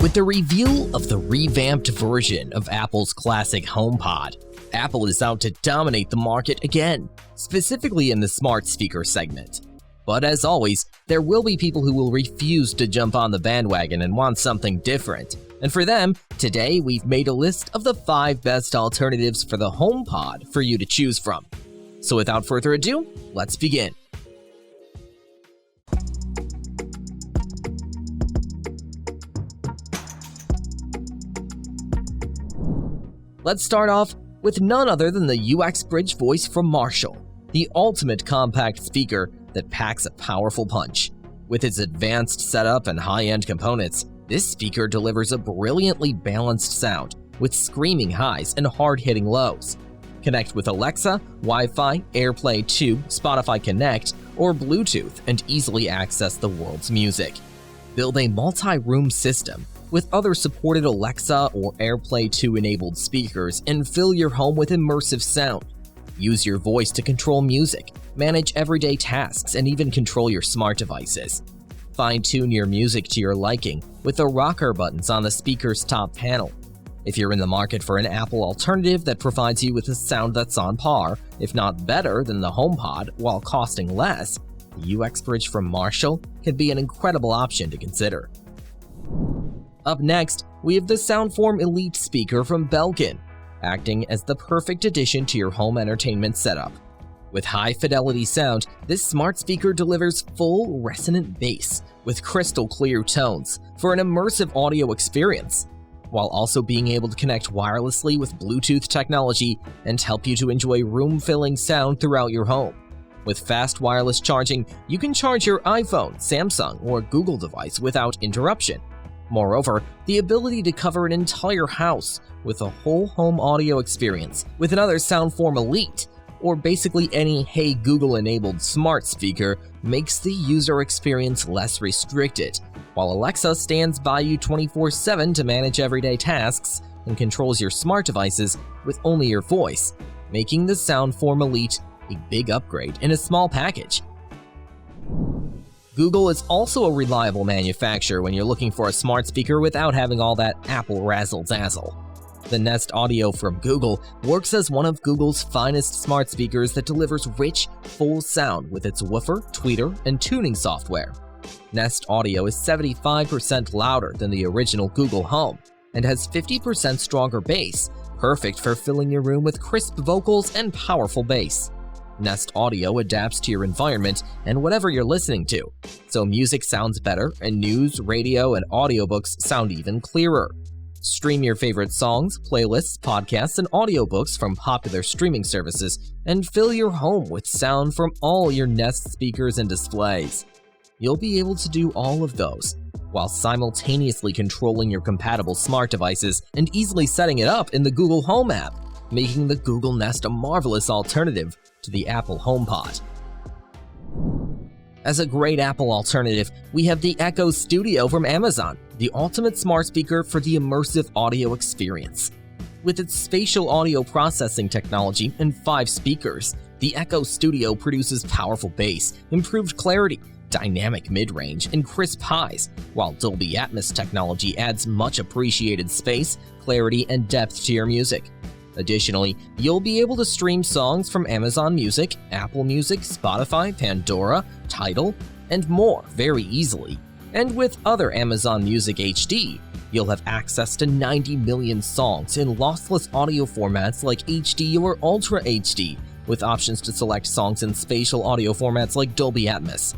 with the reveal of the revamped version of Apple's classic HomePod. Apple is out to dominate the market again, specifically in the smart speaker segment. But as always, there will be people who will refuse to jump on the bandwagon and want something different. And for them, today we've made a list of the 5 best alternatives for the HomePod for you to choose from. So without further ado, let's begin. Let's start off with none other than the UX Bridge Voice from Marshall, the ultimate compact speaker that packs a powerful punch. With its advanced setup and high-end components, this speaker delivers a brilliantly balanced sound with screaming highs and hard-hitting lows. Connect with Alexa, Wi-Fi, AirPlay 2, Spotify Connect, or Bluetooth and easily access the world's music. Build a multi-room system with other supported Alexa or AirPlay 2 enabled speakers and fill your home with immersive sound. Use your voice to control music, manage everyday tasks, and even control your smart devices. Fine-tune your music to your liking with the rocker buttons on the speaker's top panel. If you're in the market for an Apple alternative that provides you with a sound that's on par, if not better than the HomePod while costing less, the UX Bridge from Marshall can be an incredible option to consider. Up next, we have the SOUNDFORM Elite speaker from Belkin, acting as the perfect addition to your home entertainment setup. With high-fidelity sound, this smart speaker delivers full, resonant bass with crystal-clear tones for an immersive audio experience, while also being able to connect wirelessly with Bluetooth technology and help you to enjoy room-filling sound throughout your home. With fast wireless charging, you can charge your iPhone, Samsung, or Google device without interruption. Moreover, the ability to cover an entire house with a whole home audio experience with another SOUNDFORM Elite, or basically any Hey Google-enabled smart speaker, makes the user experience less restricted, while Alexa stands by you 24/7 to manage everyday tasks and controls your smart devices with only your voice, making the SOUNDFORM Elite a big upgrade in a small package. Google is also a reliable manufacturer when you're looking for a smart speaker without having all that Apple razzle-dazzle. The Nest Audio from Google works as one of Google's finest smart speakers that delivers rich, full sound with its woofer, tweeter, and tuning software. Nest Audio is 75% louder than the original Google Home and has 50% stronger bass, perfect for filling your room with crisp vocals and powerful bass. Nest Audio adapts to your environment and whatever you're listening to, so music sounds better and news, radio, and audiobooks sound even clearer. Stream your favorite songs, playlists, podcasts, and audiobooks from popular streaming services and fill your home with sound from all your Nest speakers and displays. You'll be able to do all of those while simultaneously controlling your compatible smart devices and easily setting it up in the Google Home app, making the Google Nest a marvelous alternative to the Apple HomePod. As a great Apple alternative, we have the Echo Studio from Amazon, the ultimate smart speaker for the immersive audio experience. With its spatial audio processing technology and 5 speakers, the Echo Studio produces powerful bass, improved clarity, dynamic mid-range, and crisp highs, while Dolby Atmos technology adds much appreciated space, clarity, and depth to your music. Additionally, you'll be able to stream songs from Amazon Music, Apple Music, Spotify, Pandora, Tidal, and more very easily. And with other Amazon Music HD, you'll have access to 90 million songs in lossless audio formats like HD or Ultra HD, with options to select songs in spatial audio formats like Dolby Atmos.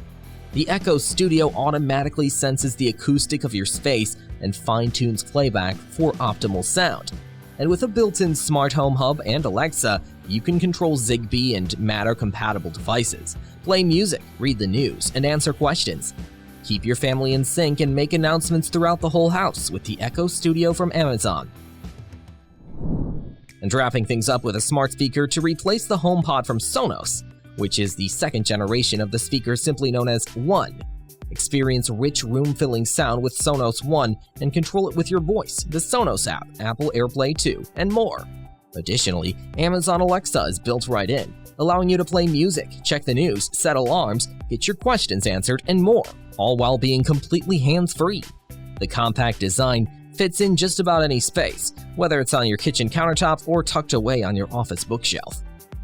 The Echo Studio automatically senses the acoustic of your space and fine-tunes playback for optimal sound. And with a built-in smart home hub and Alexa, you can control Zigbee and Matter-compatible devices, play music, read the news, and answer questions. Keep your family in sync and make announcements throughout the whole house with the Echo Studio from Amazon. And wrapping things up with a smart speaker to replace the HomePod from Sonos, which is the second generation of the speaker simply known as One. Experience rich room-filling sound with Sonos One and control it with your voice, the Sonos app, Apple AirPlay 2, and more. Additionally, Amazon Alexa is built right in, allowing you to play music, check the news, set alarms, get your questions answered, and more, all while being completely hands-free. The compact design, fits in just about any space, whether it's on your kitchen countertop or tucked away on your office bookshelf.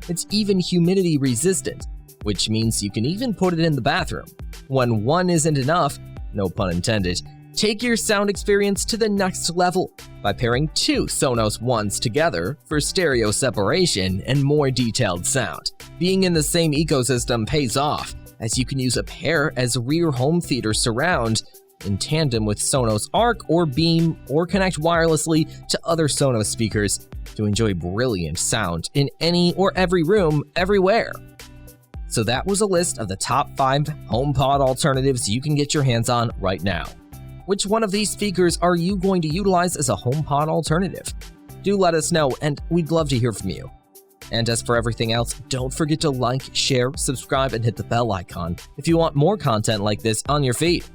It's even humidity resistant, which means you can even put it in the bathroom. When one isn't enough, no pun intended, take your sound experience to the next level by pairing two Sonos Ones together for stereo separation and more detailed sound. Being in the same ecosystem pays off, as you can use a pair as rear home theater surround in tandem with Sonos Arc or Beam, or connect wirelessly to other Sonos speakers to enjoy brilliant sound in any or every room, everywhere. So that was a list of the top 5 HomePod alternatives you can get your hands on right now. Which one of these speakers are you going to utilize as a HomePod alternative? Do let us know, and we'd love to hear from you. And as for everything else, don't forget to like, share, subscribe, and hit the bell icon if you want more content like this on your feed.